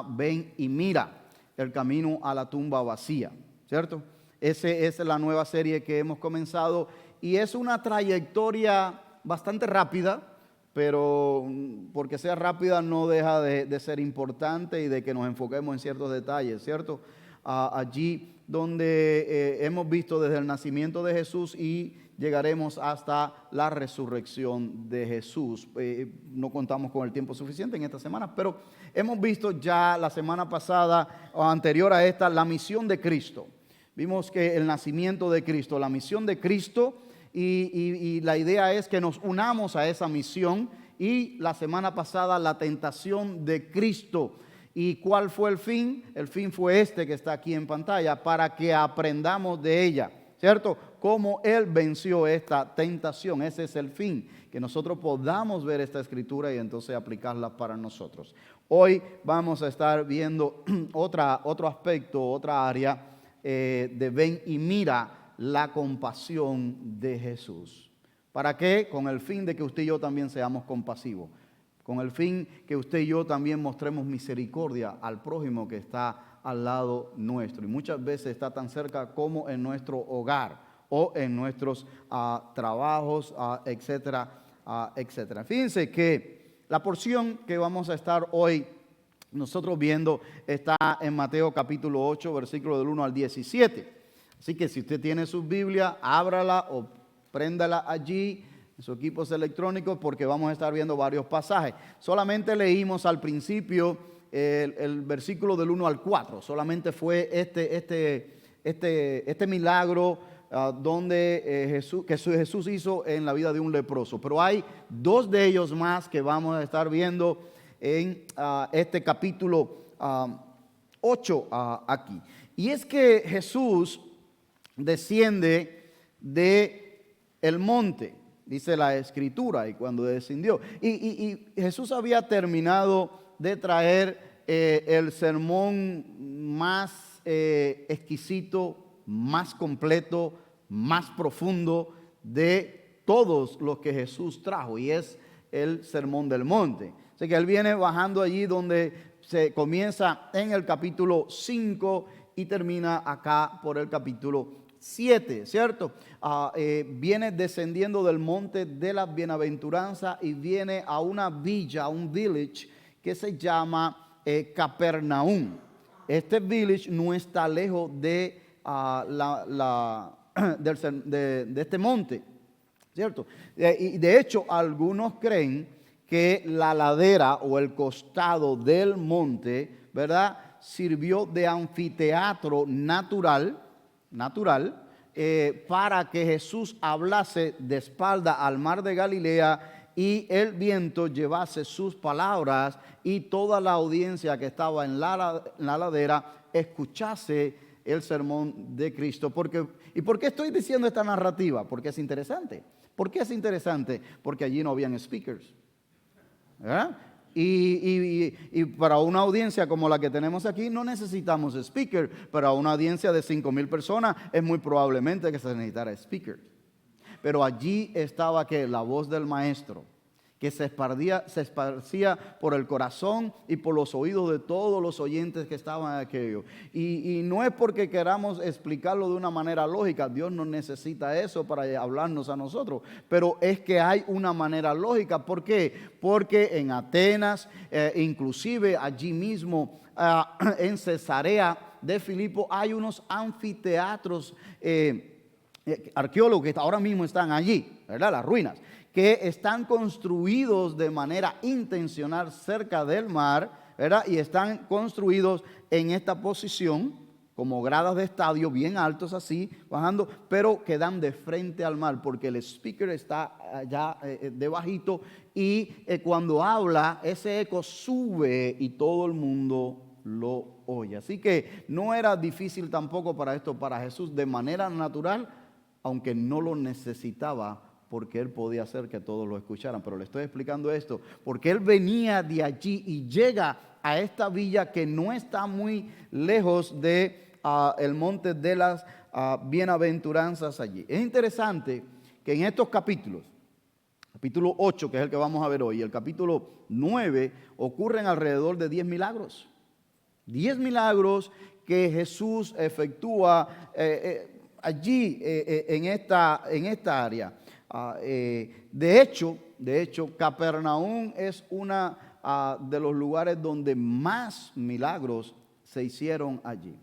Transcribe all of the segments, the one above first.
Ven y mira el camino a la tumba vacía, ¿cierto? Esa es la nueva serie que hemos comenzado y es una trayectoria bastante rápida, pero porque sea rápida no deja de ser importante y de que nos enfoquemos en ciertos detalles, ¿cierto? Allí donde hemos visto desde el nacimiento de Jesús y llegaremos hasta la resurrección de Jesús. No contamos con el tiempo suficiente en esta semana, pero hemos visto ya la semana pasada o anterior a esta la misión de Cristo. Vimos que el nacimiento de Cristo, la misión de Cristo y la idea es que nos unamos a esa misión y la semana pasada la tentación de Cristo. ¿Y cuál fue el fin? El fin fue este que está aquí en pantalla, para que aprendamos de ella, ¿cierto? Cómo Él venció esta tentación. Ese es el fin, que nosotros podamos ver esta escritura y entonces aplicarla para nosotros. Hoy vamos a estar viendo otro aspecto, otra área de ven y mira la compasión de Jesús. ¿Para qué? Con el fin de que usted y yo también seamos compasivos. Con el fin que usted y yo también mostremos misericordia al prójimo que está al lado nuestro. Y muchas veces está tan cerca como en nuestro hogar o en nuestros trabajos, etcétera, etcétera. Fíjense que la porción que vamos a estar hoy nosotros viendo está en Mateo capítulo 8, versículo del 1 al 17. Así que si usted tiene su Biblia, ábrala o préndala allí en sus equipos electrónicos, porque vamos a estar viendo varios pasajes. Solamente leímos al principio el versículo del 1 al 4. Solamente fue este milagro donde Jesús hizo en la vida de un leproso. Pero hay dos de ellos más que vamos a estar viendo en este capítulo 8 aquí. Y es que Jesús desciende del monte, dice la escritura, y cuando descendió. Y Jesús había terminado de traer el sermón más exquisito, más completo, más profundo de todos los que Jesús trajo, y es el sermón del monte. Así que él viene bajando allí donde se comienza en el capítulo 5 y termina acá por el capítulo 7, ¿cierto? Viene descendiendo del monte de las bienaventuranzas y viene a una villa, un village que se llama Capernaum. Este village no está lejos de este monte, ¿cierto? Y de hecho algunos creen que la ladera o el costado del monte, ¿verdad?, sirvió de anfiteatro natural, para que Jesús hablase de espalda al mar de Galilea y el viento llevase sus palabras y toda la audiencia que estaba en la ladera escuchase el sermón de Cristo. ¿Y por qué estoy diciendo esta narrativa? Porque es interesante. ¿Por qué es interesante? Porque allí no habían speakers, ¿verdad? Y para una audiencia como la que tenemos aquí no necesitamos speaker. Para una audiencia de 5,000 personas es muy probablemente que se necesitara speaker. Pero allí estaba que la voz del maestro, que se esparcía por el corazón y por los oídos de todos los oyentes que estaban en aquello. Y no es porque queramos explicarlo de una manera lógica. Dios no necesita eso para hablarnos a nosotros. Pero es que hay una manera lógica. ¿Por qué? Porque en Atenas, inclusive allí mismo en Cesarea de Filipo, hay unos anfiteatros arqueólogos que ahora mismo están allí, ¿verdad? Las ruinas, que están construidos de manera intencional cerca del mar, ¿verdad? Y están construidos en esta posición, como gradas de estadio, bien altos así, bajando, pero que dan de frente al mar, porque el speaker está allá debajito, y cuando habla, ese eco sube y todo el mundo lo oye. Así que no era difícil tampoco para Jesús de manera natural, aunque no lo necesitaba, porque él podía hacer que todos lo escucharan. Pero le estoy explicando esto porque él venía de allí y llega a esta villa que no está muy lejos de el monte de las bienaventuranzas allí. Es interesante que en estos capítulos, capítulo 8, que es el que vamos a ver hoy, y el capítulo 9, ocurren alrededor de 10 milagros. 10 milagros que Jesús efectúa allí en esta área. De hecho, Capernaum es una de los lugares donde más milagros se hicieron allí.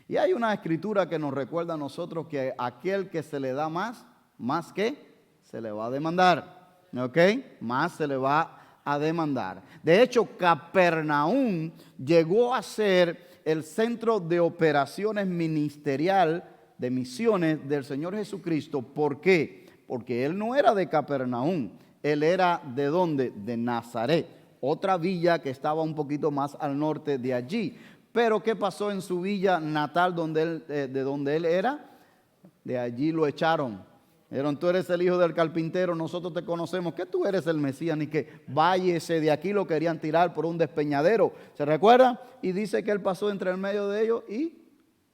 Y hay una escritura que nos recuerda a nosotros que aquel que se le da más que se le va a demandar. ¿Ok? Más se le va a demandar. De hecho, Capernaum llegó a ser el centro de operaciones ministerial de misiones del Señor Jesucristo. ¿Por qué? Porque Él no era de Capernaum. Él era ¿de dónde? De Nazaret, otra villa que estaba un poquito más al norte de allí. Pero ¿qué pasó en su villa natal de donde él era? De allí lo echaron. Dijeron, tú eres el hijo del carpintero, nosotros te conocemos, que tú eres el Mesías, ni que váyese de aquí, lo querían tirar por un despeñadero. ¿Se recuerda? Y dice que él pasó entre el medio de ellos y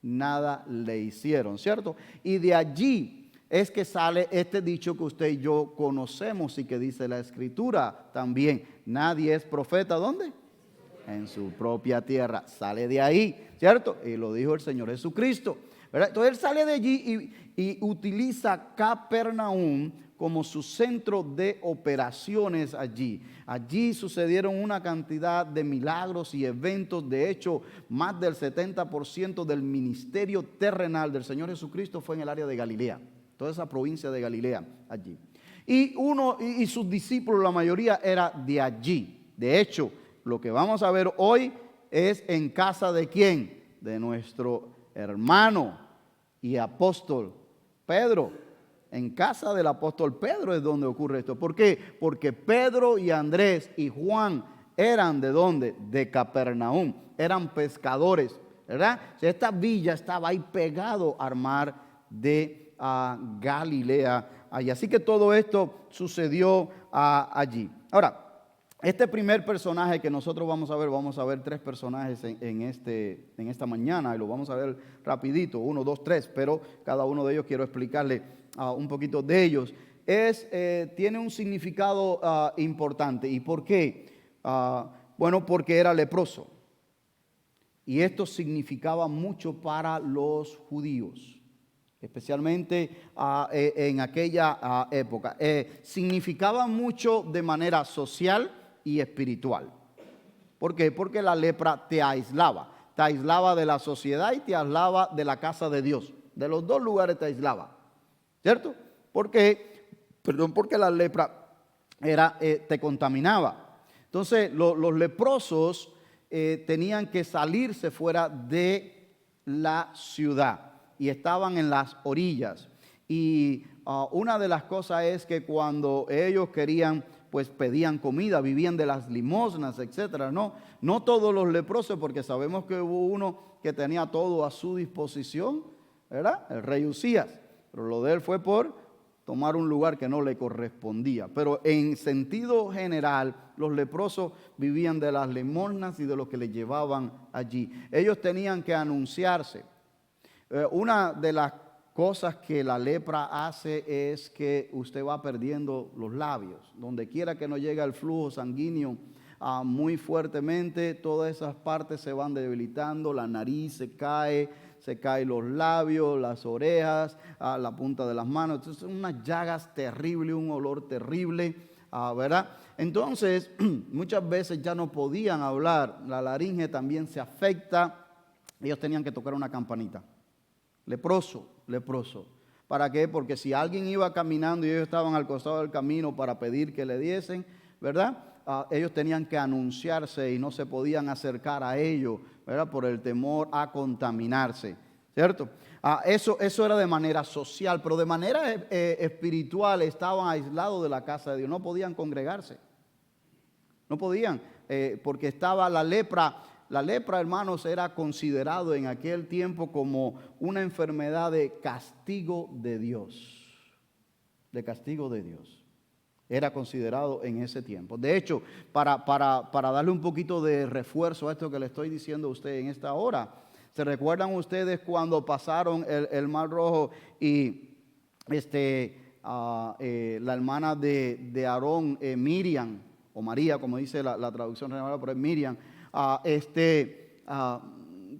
nada le hicieron, ¿cierto? Y de allí es que sale este dicho que usted y yo conocemos y que dice la Escritura también. Nadie es profeta, ¿dónde? En su propia tierra. Sale de ahí, ¿cierto? Y lo dijo el Señor Jesucristo, ¿verdad? Entonces él sale de allí y utiliza Capernaum como su centro de operaciones allí. Allí sucedieron una cantidad de milagros y eventos. De hecho, más del 70% del ministerio terrenal del Señor Jesucristo fue en el área de Galilea. Toda esa provincia de Galilea allí. Y sus discípulos, la mayoría era de allí. De hecho, lo que vamos a ver hoy es en casa de ¿quién? De nuestro hermano y apóstol Pedro. En casa del apóstol Pedro es donde ocurre esto. ¿Por qué? Porque Pedro y Andrés y Juan eran ¿de dónde? De Capernaum. Eran pescadores, ¿verdad? O sea, esta villa estaba ahí pegado al mar de Galilea. Así que todo esto sucedió allí. Ahora, este primer personaje que nosotros vamos a ver 3 personajes en esta mañana y lo vamos a ver rapidito, 1, 2, 3, pero cada uno de ellos quiero explicarle un poquito de ellos. Tiene un significado importante. ¿Y por qué? Bueno, porque era leproso. Y esto significaba mucho para los judíos, especialmente en aquella época. Significaba mucho de manera social y espiritual. ¿Por qué? Porque la lepra te aislaba de la sociedad y te aislaba de la casa de Dios. De los dos lugares te aislaba, ¿cierto? Porque la lepra te contaminaba. Entonces los leprosos tenían que salirse fuera de la ciudad y estaban en las orillas. Y una de las cosas es que cuando ellos querían, pues pedían comida, vivían de las limosnas, etcétera. No todos los leprosos, porque sabemos que hubo uno que tenía todo a su disposición, ¿verdad? El rey Usías. Pero lo de él fue por tomar un lugar que no le correspondía. Pero en sentido general, los leprosos vivían de las limosnas y de lo que le llevaban allí. Ellos tenían que anunciarse. Una de las cosas que la lepra hace es que usted va perdiendo los labios. Donde quiera que no llegue el flujo sanguíneo muy fuertemente, todas esas partes se van debilitando, la nariz se caen los labios, las orejas, la punta de las manos. Entonces son unas llagas terribles, un olor terrible, ¿verdad? Entonces muchas veces ya no podían hablar, la laringe también se afecta, ellos tenían que tocar una campanita. Leproso. ¿Para qué? Porque si alguien iba caminando y ellos estaban al costado del camino para pedir que le diesen, ¿verdad? Ellos tenían que anunciarse y no se podían acercar a ellos, ¿verdad? Por el temor a contaminarse, ¿cierto? Eso era de manera social, pero de manera espiritual estaban aislados de la casa de Dios, no podían congregarse, no podían, porque estaba la lepra. La lepra, hermanos, era considerado en aquel tiempo como una enfermedad de castigo de Dios. De castigo de Dios. Era considerado en ese tiempo. De hecho, para darle un poquito de refuerzo a esto que le estoy diciendo a usted en esta hora, ¿se recuerdan ustedes cuando pasaron el Mar Rojo y la hermana de Aarón, Miriam, o María, como dice la traducción real, pero es Miriam,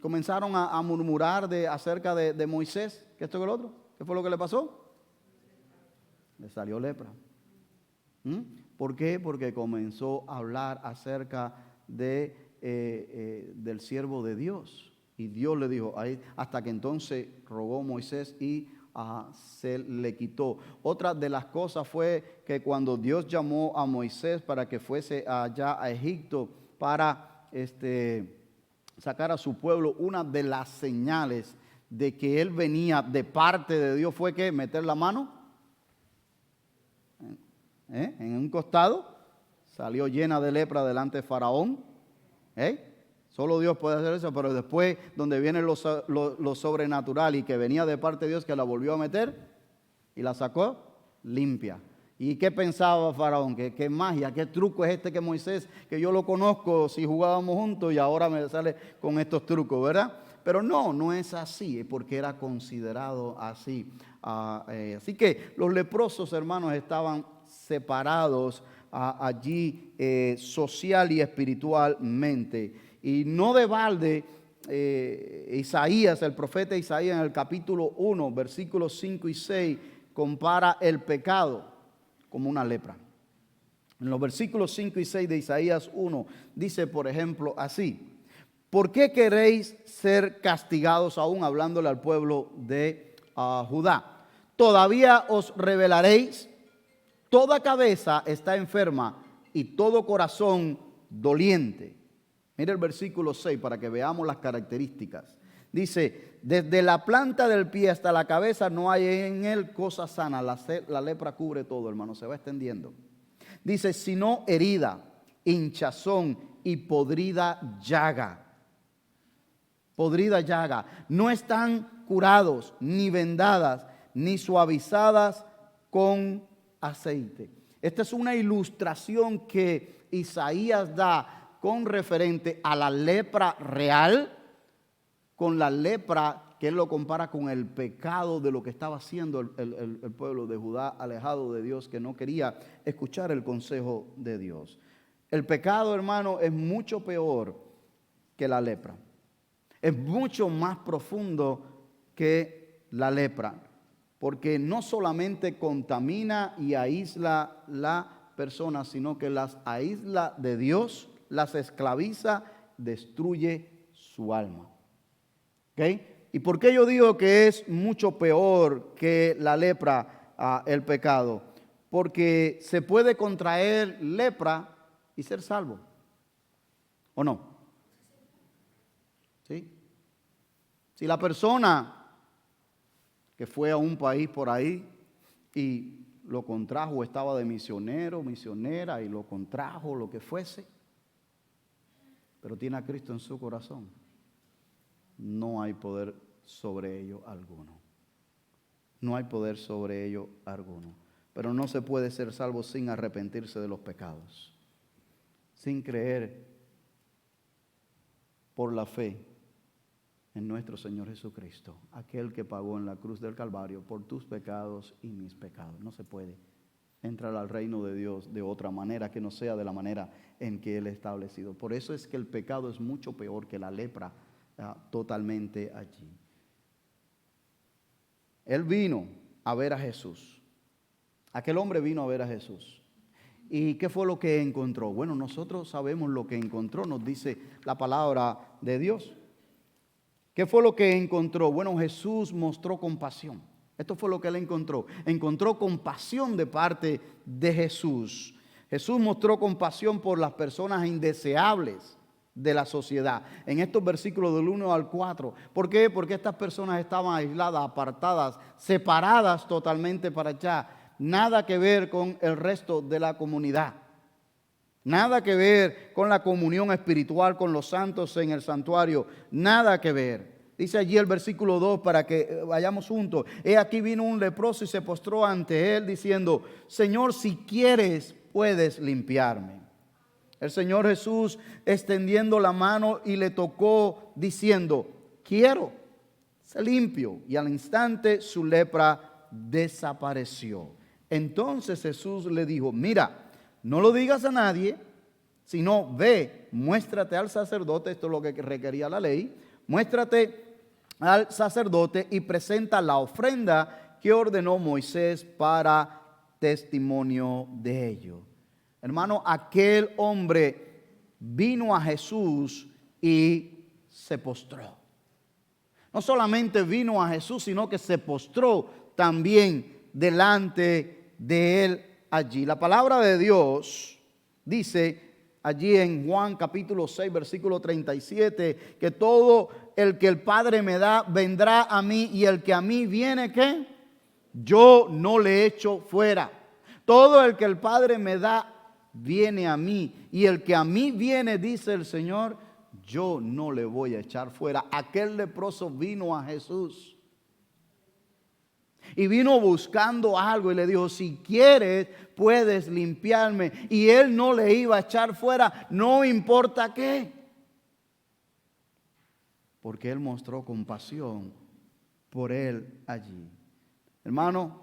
comenzaron a murmurar acerca de Moisés, que esto y lo otro. ¿Qué fue lo que le pasó? Le salió lepra. ¿Por qué? Porque comenzó a hablar acerca del siervo de Dios. Y Dios le dijo, hasta que entonces rogó Moisés y se le quitó. Otra de las cosas fue que cuando Dios llamó a Moisés para que fuese allá a Egipto para sacar a su pueblo, una de las señales de que él venía de parte de Dios fue que meter la mano en un costado, salió llena de lepra delante de Faraón. Solo Dios puede hacer eso, pero después donde viene lo sobrenatural y que venía de parte de Dios, que la volvió a meter y la sacó limpia. ¿Y qué pensaba Faraón? ¿Qué magia, qué truco es este que Moisés, que yo lo conozco si jugábamos juntos y ahora me sale con estos trucos, ¿verdad? Pero no es así, porque era considerado así. Así que los leprosos, hermanos, estaban separados allí social y espiritualmente. Y no de balde, Isaías, el profeta Isaías, en el capítulo 1, versículos 5 y 6, compara el pecado como una lepra. En los versículos 5 y 6 de Isaías 1, dice, por ejemplo, así: ¿por qué queréis ser castigados aún? Hablándole al pueblo de Judá. Todavía os rebelaréis. Toda cabeza está enferma y todo corazón doliente. Mira el versículo 6 para que veamos las características. Dice, desde la planta del pie hasta la cabeza no hay en él cosa sana. La lepra cubre todo, hermano, se va extendiendo. Dice, sino herida, hinchazón y podrida llaga. Podrida llaga. No están curados, ni vendadas, ni suavizadas con aceite. Esta es una ilustración que Isaías da con referente a la lepra real, con la lepra que él lo compara con el pecado de lo que estaba haciendo el pueblo de Judá, alejado de Dios, que no quería escuchar el consejo de Dios. El pecado, hermano, es mucho peor que la lepra. Es mucho más profundo que la lepra, porque no solamente contamina y aísla la persona, sino que las aísla de Dios, las esclaviza, destruye su alma. ¿Okay? ¿Y por qué yo digo que es mucho peor que la lepra, el pecado? Porque se puede contraer lepra y ser salvo, ¿o no? ¿Sí? Si la persona que fue a un país por ahí y lo contrajo, estaba de misionero, misionera y lo contrajo, lo que fuese, pero tiene a Cristo en su corazón, no hay poder sobre ello alguno. No hay poder sobre ello alguno. Pero no se puede ser salvo sin arrepentirse de los pecados, sin creer por la fe en nuestro Señor Jesucristo, aquel que pagó en la cruz del Calvario por tus pecados y mis pecados. No se puede entrar al reino de Dios de otra manera que no sea de la manera en que Él ha establecido. Por eso es que el pecado es mucho peor que la lepra, totalmente allí. Él vino a ver a Jesús. Aquel hombre vino a ver a Jesús. ¿Y qué fue lo que encontró? Bueno, nosotros sabemos lo que encontró, nos dice la palabra de Dios. ¿Qué fue lo que encontró? Bueno, Jesús mostró compasión. Esto fue lo que él encontró. Encontró compasión de parte de Jesús. Jesús mostró compasión por las personas indeseables de la sociedad. En estos versículos del 1 al 4. ¿Por qué? Porque estas personas estaban aisladas, apartadas, separadas totalmente para allá. Nada que ver con el resto de la comunidad. Nada que ver con la comunión espiritual con los santos en el santuario. Nada que ver. Dice allí el versículo 2 para que vayamos juntos. He aquí vino un leproso y se postró ante él diciendo: Señor, si quieres, puedes limpiarme. El Señor Jesús extendiendo la mano y le tocó diciendo: quiero, sé limpio. Y al instante su lepra desapareció. Entonces Jesús le dijo: mira, no lo digas a nadie, sino ve, muéstrate al sacerdote. Esto es lo que requería la ley. muéstrate al sacerdote y presenta la ofrenda que ordenó Moisés para testimonio de ello. Hermano, aquel hombre vino a Jesús y se postró. No solamente vino a Jesús, sino que se postró también delante de él allí. La palabra de Dios dice allí en Juan capítulo 6, versículo 37, que todo el que el Padre me da vendrá a mí, y el que a mí viene, ¿qué? Yo no le echo fuera. Todo el que el Padre me da viene a mí, y el que a mí viene, dice el Señor, yo no le voy a echar fuera. Aquel leproso vino a Jesús y vino buscando algo y le dijo, si quieres puedes limpiarme. Y él no le iba a echar fuera, no importa qué, porque él mostró compasión por él allí. Hermano,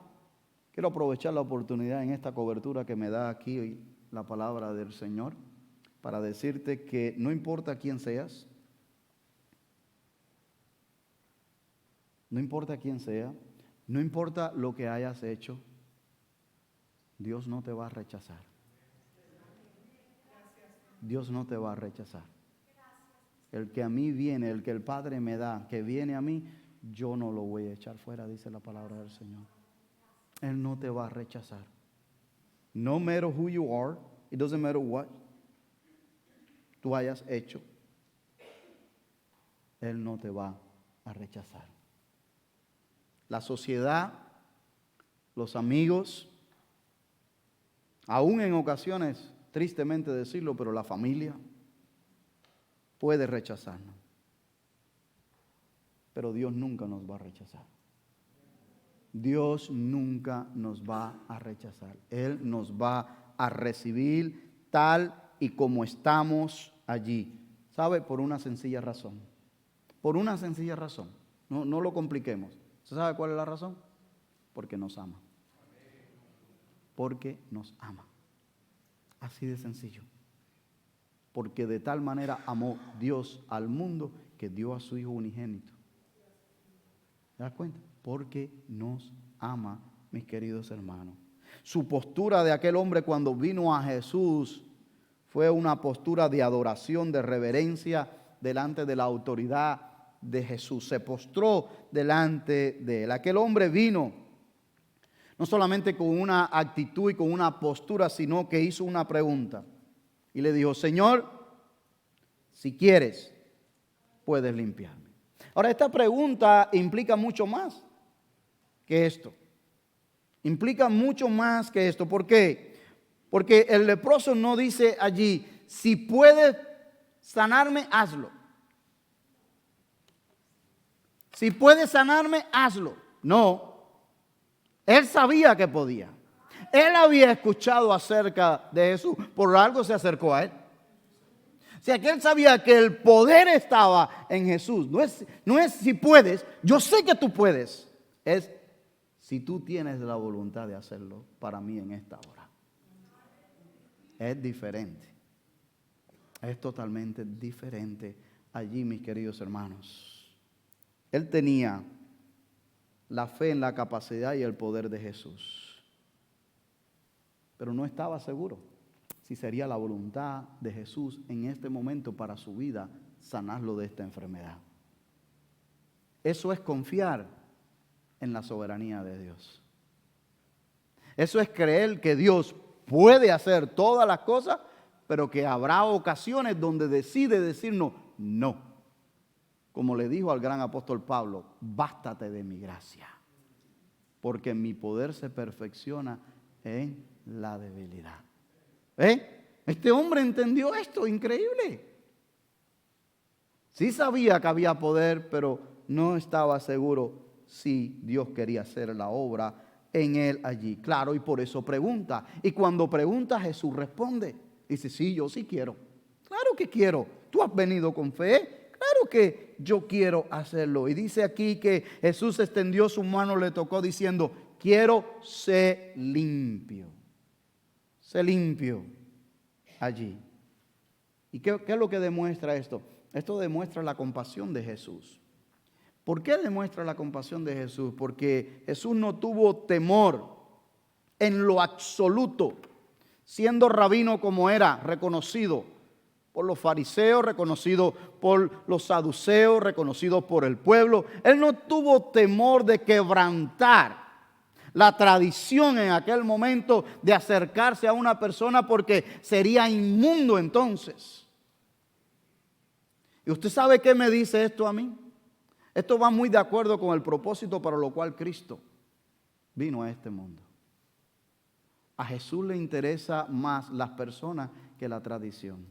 quiero aprovechar la oportunidad en esta cobertura que me da aquí hoy la palabra del Señor para decirte que no importa quién seas, no importa quién sea, no importa lo que hayas hecho, Dios no te va a rechazar. Dios no te va a rechazar. El que a mí viene, el que el Padre me da, que viene a mí, yo no lo voy a echar fuera, dice la palabra del Señor. Él no te va a rechazar. No matter who you are, it doesn't matter what tú hayas hecho, Él no te va a rechazar. La sociedad, los amigos, aún en ocasiones, tristemente decirlo, pero la familia puede rechazarnos. Pero Dios nunca nos va a rechazar. Dios nunca nos va a rechazar. Él nos va a recibir tal y como estamos allí. ¿Sabe? Por una sencilla razón. Por una sencilla razón. No lo compliquemos. ¿Usted sabe cuál es la razón? Porque nos ama. Porque nos ama. Así de sencillo. Porque de tal manera amó Dios al mundo que dio a su Hijo unigénito. ¿Te das cuenta? Porque nos ama, mis queridos hermanos. Su postura de aquel hombre cuando vino a Jesús fue una postura de adoración, de reverencia delante de la autoridad de Jesús. Se postró delante de él. Aquel hombre vino no solamente con una actitud y con una postura, sino que hizo una pregunta. Y le dijo, Señor, si quieres, puedes limpiarme. Ahora, esta pregunta implica mucho más que esto. Implica mucho más que esto. ¿Por qué? Porque el leproso no dice allí, si puedes sanarme, hazlo. Si puedes sanarme, hazlo. No. Él sabía que podía. Él había escuchado acerca de Jesús. Por algo se acercó a él. O sea, que él sabía que el poder estaba en Jesús. No es si puedes, yo sé que tú puedes. Es si tú tienes la voluntad de hacerlo para mí en esta hora. Es diferente. Es totalmente diferente allí, mis queridos hermanos. Él tenía la fe en la capacidad y el poder de Jesús. Pero no estaba seguro si sería la voluntad de Jesús en este momento para su vida sanarlo de esta enfermedad. Eso es confiar en la soberanía de Dios. Eso es creer que Dios puede hacer todas las cosas, pero que habrá ocasiones donde decide decirnos no. Como le dijo al gran apóstol Pablo, bástate de mi gracia, porque mi poder se perfecciona en la debilidad. Este hombre entendió esto, increíble. Sí sabía que había poder, pero no estaba seguro si Dios quería hacer la obra en él allí. Claro, y por eso pregunta. Y cuando pregunta, Jesús responde. Dice, sí, yo sí quiero. Claro que quiero. Tú has venido con fe. Claro que yo quiero hacerlo. Y dice aquí que Jesús extendió su mano, le tocó diciendo, quiero ser limpio. Sé limpio allí. ¿Y qué es lo que demuestra esto? Esto demuestra la compasión de Jesús. ¿Por qué demuestra la compasión de Jesús? Porque Jesús no tuvo temor en lo absoluto, siendo rabino como era, reconocido por los fariseos, reconocido por los saduceos, reconocido por el pueblo. Él no tuvo temor de quebrantar la tradición en aquel momento de acercarse a una persona porque sería inmundo entonces. ¿Y usted sabe qué me dice esto a mí? Esto va muy de acuerdo con el propósito para lo cual Cristo vino a este mundo. A Jesús le interesa más las personas que la tradición.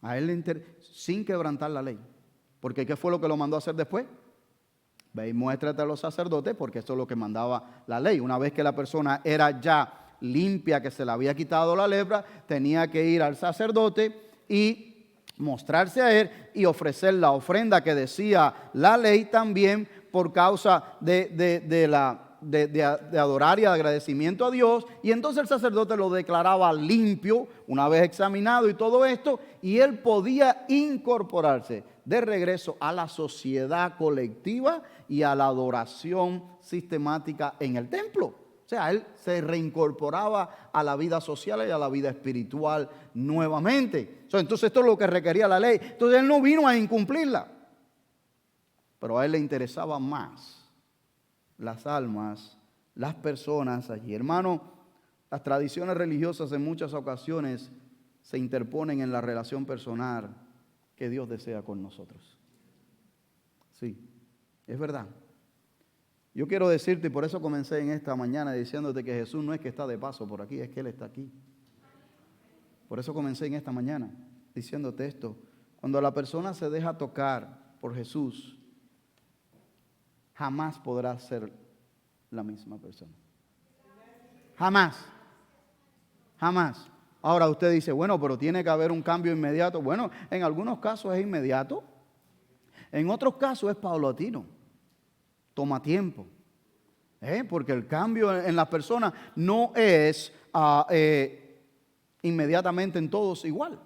A él le interesa, sin quebrantar la ley. Porque ¿qué fue lo que lo mandó a hacer después? Ve y muéstrate a los sacerdotes, porque eso es lo que mandaba la ley. Una vez que la persona era ya limpia, que se le había quitado la lepra, tenía que ir al sacerdote y mostrarse a él y ofrecer la ofrenda que decía la ley también por causa de adorar y de agradecimiento a Dios. Y entonces el sacerdote lo declaraba limpio una vez examinado y todo esto, y él podía incorporarse de regreso a la sociedad colectiva y a la adoración sistemática en el templo. O sea, él se reincorporaba a la vida social y a la vida espiritual nuevamente. Entonces esto es lo que requería la ley. Entonces él no vino a incumplirla. Pero a él le interesaba más las almas, las personas allí. Hermano, las tradiciones religiosas en muchas ocasiones se interponen en la relación personal que Dios desea con nosotros. Sí, es verdad. Yo quiero decirte, y por eso comencé en esta mañana diciéndote que Jesús no es que está de paso por aquí, es que Él está aquí. Por eso comencé en esta mañana diciéndote esto. Cuando la persona se deja tocar por Jesús, jamás podrá ser la misma persona. Jamás. Jamás. Ahora usted dice, bueno, pero tiene que haber un cambio inmediato. Bueno, en algunos casos es inmediato. En otros casos es paulatino. Toma tiempo. Porque el cambio en las personas no es inmediatamente en todos igual.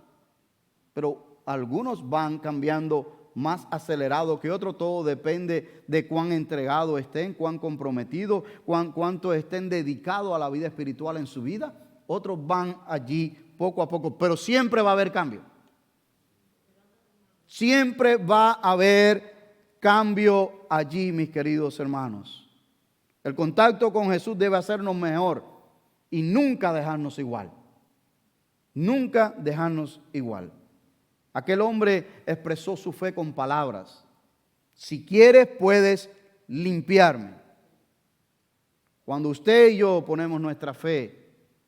Pero algunos van cambiando más acelerado que otros. Todo depende de cuán entregados estén, cuán comprometidos, cuánto estén dedicados a la vida espiritual en su vida. Otros van allí poco a poco, pero siempre va a haber cambio. Siempre va a haber cambio allí, mis queridos hermanos. El contacto con Jesús debe hacernos mejor y nunca dejarnos igual. Nunca dejarnos igual. Aquel hombre expresó su fe con palabras. Si quieres, puedes limpiarme. Cuando usted y yo ponemos nuestra fe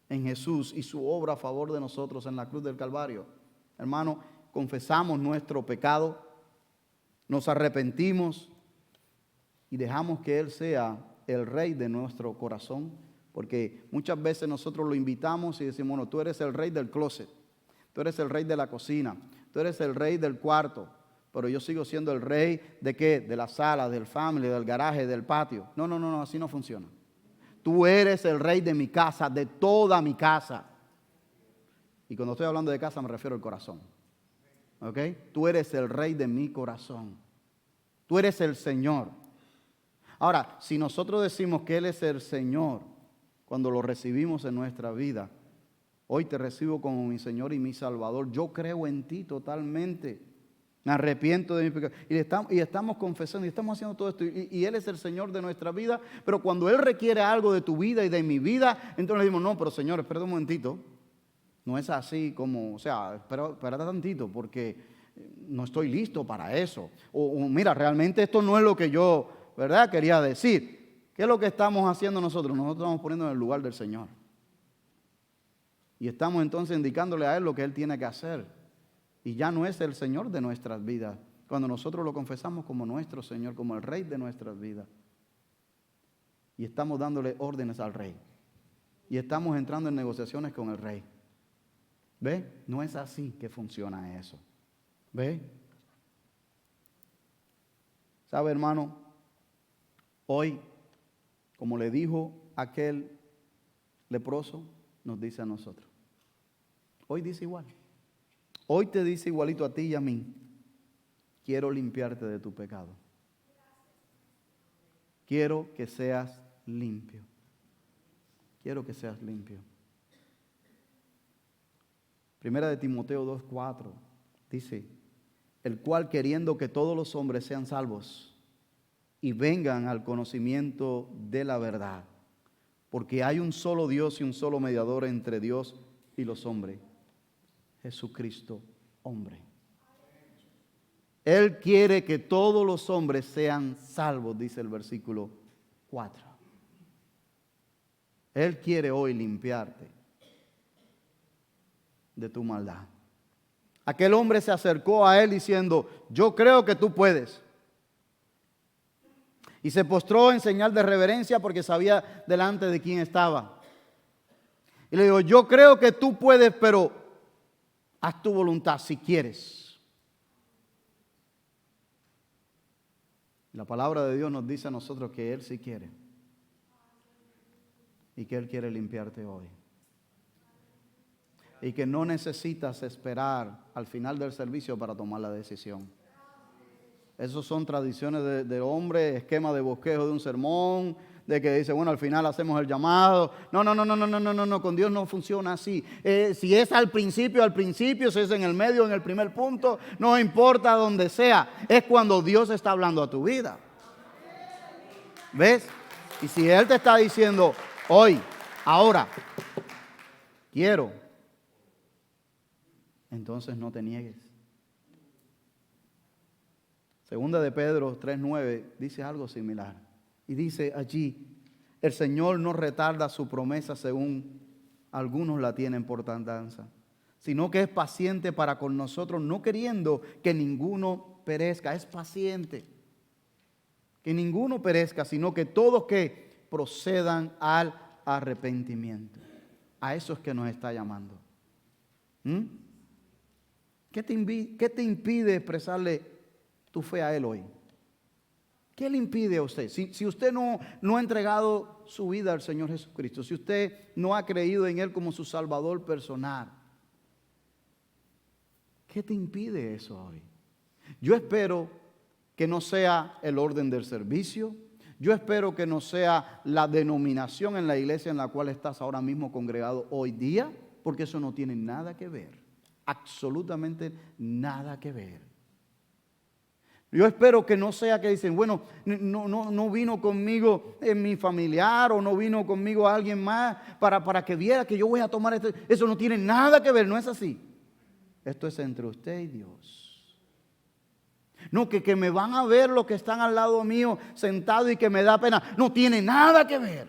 en Jesús y su obra a favor de nosotros en la cruz del Calvario, hermano, confesamos nuestro pecado, nos arrepentimos y dejamos que Él sea el rey de nuestro corazón, porque muchas veces nosotros lo invitamos y decimos, bueno, tú eres el rey del closet, tú eres el rey de la cocina, tú eres el rey del cuarto, pero yo sigo siendo el rey ¿de qué? De la sala, del family, del garaje, del patio. No, así no funciona. Tú eres el rey de mi casa, de toda mi casa. Y cuando estoy hablando de casa me refiero al corazón. ¿Ok? Tú eres el rey de mi corazón. Tú eres el Señor. Ahora, si nosotros decimos que Él es el Señor, cuando lo recibimos en nuestra vida, hoy te recibo como mi Señor y mi Salvador, yo creo en ti totalmente, me arrepiento de mi pecado, y estamos confesando, y estamos haciendo todo esto, y Él es el Señor de nuestra vida, pero cuando Él requiere algo de tu vida y de mi vida, entonces le decimos, no, pero Señor, espérate un momentito, no es así como, o sea, espérate tantito, porque no estoy listo para eso, o mira, realmente esto no es lo que yo, ¿verdad?, quería decir. ¿Qué es lo que estamos haciendo nosotros? Nosotros estamos poniendo en el lugar del Señor. Y estamos entonces indicándole a Él lo que Él tiene que hacer. Y ya no es el Señor de nuestras vidas. Cuando nosotros lo confesamos como nuestro Señor, como el Rey de nuestras vidas. Y estamos dándole órdenes al Rey. Y estamos entrando en negociaciones con el Rey. ¿Ve? No es así que funciona eso. ¿Ve? ¿Sabe, hermano? Hoy, como le dijo aquel leproso, nos dice a nosotros. Hoy dice igual. hoy te dice igualito a ti y a mí, quiero limpiarte de tu pecado. Quiero que seas limpio. Quiero que seas limpio. Primera de Timoteo 2:4 dice, el cual queriendo que todos los hombres sean salvos y vengan al conocimiento de la verdad, porque hay un solo Dios y un solo mediador entre Dios y los hombres, Jesucristo, hombre. Él quiere que todos los hombres sean salvos, dice el versículo 4. Él quiere hoy limpiarte de tu maldad. Aquel hombre se acercó a él diciendo, yo creo que tú puedes. Y se postró en señal de reverencia porque sabía delante de quién estaba. Y le dijo, yo creo que tú puedes, pero haz tu voluntad si quieres. La palabra de Dios nos dice a nosotros que Él sí quiere. Y que Él quiere limpiarte hoy. Y que no necesitas esperar al final del servicio para tomar la decisión. Esas son tradiciones de hombre, esquema de bosquejo de un sermón, de que dice, bueno, al final hacemos el llamado. No, con Dios no funciona así. Si es al principio, si es en el medio, en el primer punto, no importa donde sea, es cuando Dios está hablando a tu vida. ¿Ves? Y si Él te está diciendo, hoy, ahora, quiero, entonces no te niegues. Segunda de Pedro 3:9 dice algo similar. Y dice allí, el Señor no retarda su promesa según algunos la tienen por tardanza, sino que es paciente para con nosotros, no queriendo que ninguno perezca. Es paciente. Que ninguno perezca, sino que todos que procedan al arrepentimiento. A eso es que nos está llamando. ¿Qué te impide expresarle tu fe a Él hoy? ¿Qué le impide a usted? Si usted no ha entregado su vida al Señor Jesucristo, si usted no ha creído en Él como su Salvador personal, ¿qué te impide eso hoy? Yo espero que no sea el orden del servicio. Yo espero que no sea la denominación en la iglesia en la cual estás ahora mismo congregado hoy día, porque eso no tiene nada que ver, absolutamente nada que ver. Yo espero que no sea que dicen, bueno, no vino conmigo mi familiar o no vino conmigo alguien más para que viera que yo voy a tomar esto. Eso no tiene nada que ver, no es así. Esto es entre usted y Dios. No, que me van a ver los que están al lado mío sentados y que me da pena. No tiene nada que ver.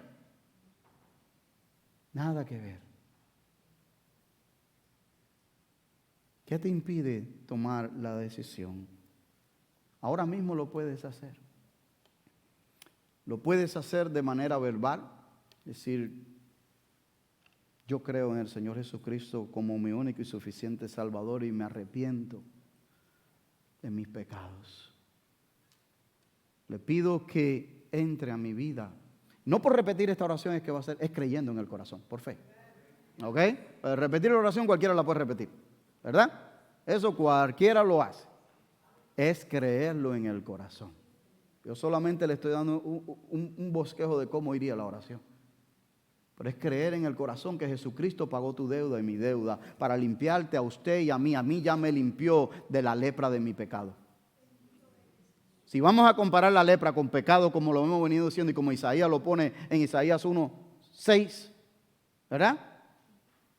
Nada que ver. ¿Qué te impide tomar la decisión? Ahora mismo lo puedes hacer. Lo puedes hacer de manera verbal, decir, yo creo en el Señor Jesucristo como mi único y suficiente Salvador y me arrepiento de mis pecados. Le pido que entre a mi vida. No por repetir esta oración es que va a ser, es creyendo en el corazón, por fe. ¿Ok? Para repetir la oración cualquiera la puede repetir, ¿verdad? Eso cualquiera lo hace. Es creerlo en el corazón. Yo solamente le estoy dando un bosquejo de cómo iría la oración. Pero es creer en el corazón que Jesucristo pagó tu deuda y mi deuda para limpiarte a usted y a mí. A mí ya me limpió de la lepra de mi pecado. Si vamos a comparar la lepra con pecado como lo hemos venido diciendo y como Isaías lo pone en Isaías 1:6, ¿verdad?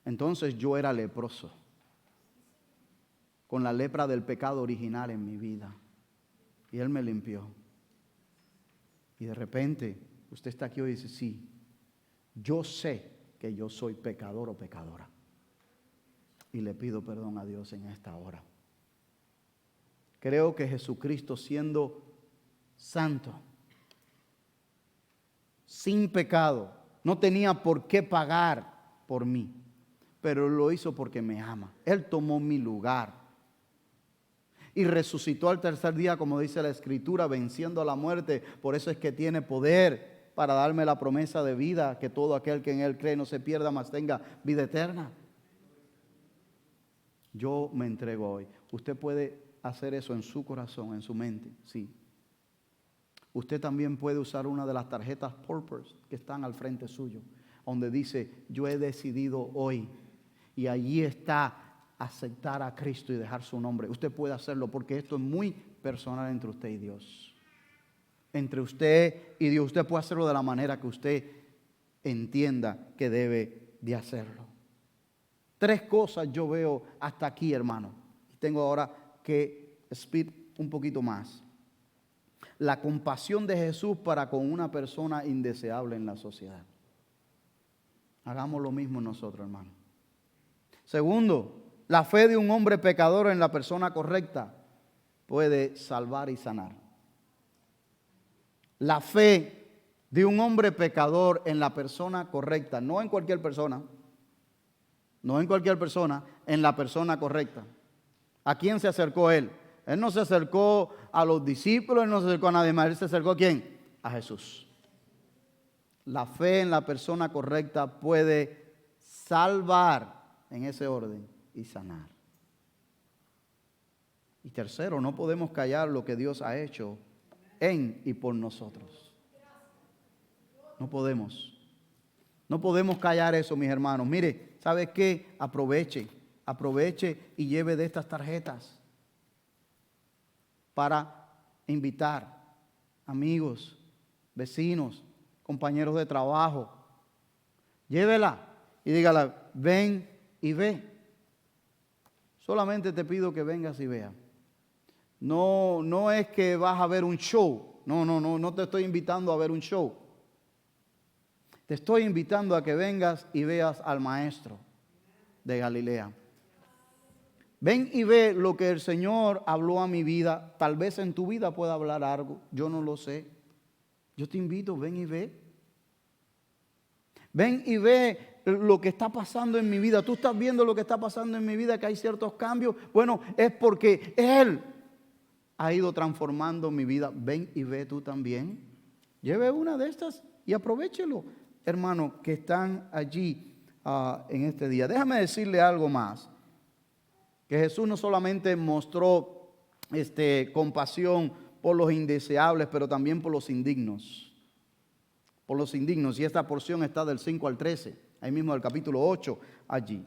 Entonces yo era leproso, con la lepra del pecado original en mi vida. Y Él me limpió. Y de repente, usted está aquí hoy y dice, sí, yo sé que yo soy pecador o pecadora. Y le pido perdón a Dios en esta hora. Creo que Jesucristo, siendo santo, sin pecado, no tenía por qué pagar por mí, pero lo hizo porque me ama. Él tomó mi lugar. Y resucitó al tercer día, como dice la Escritura, venciendo a la muerte. Por eso es que tiene poder para darme la promesa de vida, que todo aquel que en Él cree no se pierda, mas tenga vida eterna. yo me entrego hoy. Usted puede hacer eso en su corazón, en su mente, sí. Usted también puede usar una de las tarjetas Purpose que están al frente suyo, donde dice, yo he decidido hoy. Y allí está aceptar a Cristo y dejar su nombre. Usted puede hacerlo porque esto es muy personal entre usted y Dios. Entre usted y Dios. Usted puede hacerlo de la manera que usted entienda que debe de hacerlo. 3 cosas yo veo hasta aquí, hermano. Tengo ahora que speed un poquito más. La compasión de Jesús para con una persona indeseable en la sociedad. Hagamos lo mismo nosotros, hermano. Segundo, la fe de un hombre pecador en la persona correcta puede salvar y sanar. La fe de un hombre pecador en la persona correcta, no en cualquier persona, no en cualquier persona, en la persona correcta. ¿A quién se acercó él? Él no se acercó a los discípulos, él no se acercó a nadie más. ¿Él se acercó a quién? A Jesús. La fe en la persona correcta puede salvar en ese orden y sanar. Y tercero, no podemos callar lo que Dios ha hecho en y por nosotros. No podemos. No podemos callar eso, mis hermanos. Mire, ¿sabe qué? Aproveche y lleve de estas tarjetas para invitar amigos, vecinos, compañeros de trabajo. Llévela y dígala, ven y ve. Solamente te pido que vengas y veas. No es que vas a ver un show. No te estoy invitando a ver un show. Te estoy invitando a que vengas y veas al Maestro de Galilea. Ven y ve lo que el Señor habló a mi vida. Tal vez en tu vida pueda hablar algo. Yo no lo sé. Yo te invito, ven y ve. Ven y ve lo que está pasando en mi vida. Tú estás viendo lo que está pasando en mi vida, que hay ciertos cambios. Bueno, es porque Él ha ido transformando mi vida. Ven y ve tú también. Lleve una de estas y aprovéchelo, hermano, que están allí en este día. Déjame decirle algo más. Que Jesús no solamente mostró compasión por los indeseables, pero también por los indignos. Por los indignos. Y esta porción está del 5 al 13. Ahí mismo del capítulo 8 allí.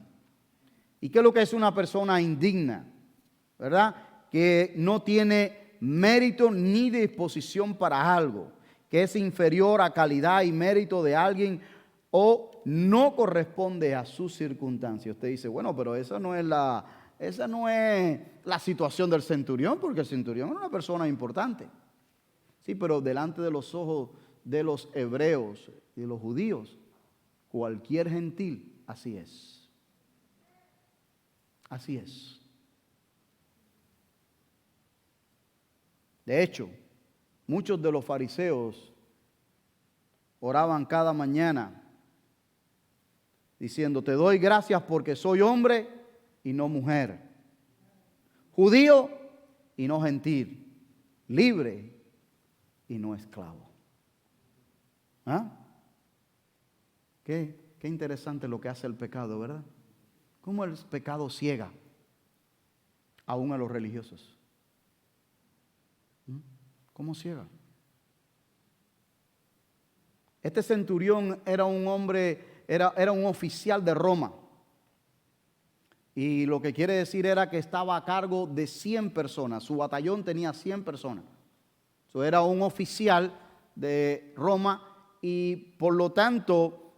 ¿Y qué es lo que es una persona indigna? ¿Verdad? Que no tiene mérito ni disposición para algo. Que es inferior a calidad y mérito de alguien o no corresponde a sus circunstancias. Usted dice, bueno, pero esa no es la situación del centurión, porque el centurión era una persona importante. Sí, pero delante de los ojos de los hebreos y de los judíos, cualquier gentil, así es. Así es. De hecho, muchos de los fariseos oraban cada mañana diciendo, te doy gracias porque soy hombre y no mujer, judío y no gentil, libre y no esclavo. ¿Ah? Qué interesante lo que hace el pecado, ¿verdad? Cómo el pecado ciega aún a los religiosos. ¿Cómo ciega? Este centurión era un hombre, era un oficial de Roma. Y lo que quiere decir era que estaba a cargo de 100 personas. Su batallón tenía 100 personas. Eso era un oficial de Roma y por lo tanto,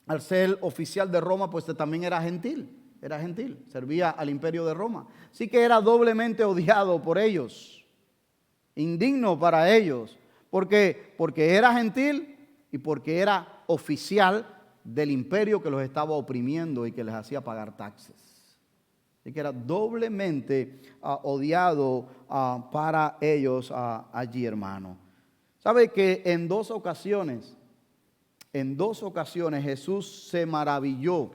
al ser oficial de Roma, pues también era gentil. Era gentil, servía al imperio de Roma. Así que era doblemente odiado por ellos. Indigno para ellos. ¿Por qué? Porque era gentil y porque era oficial del imperio que los estaba oprimiendo y que les hacía pagar taxes. Así que era doblemente odiado para ellos allí, hermano. ¿Sabe que en dos ocasiones Jesús se maravilló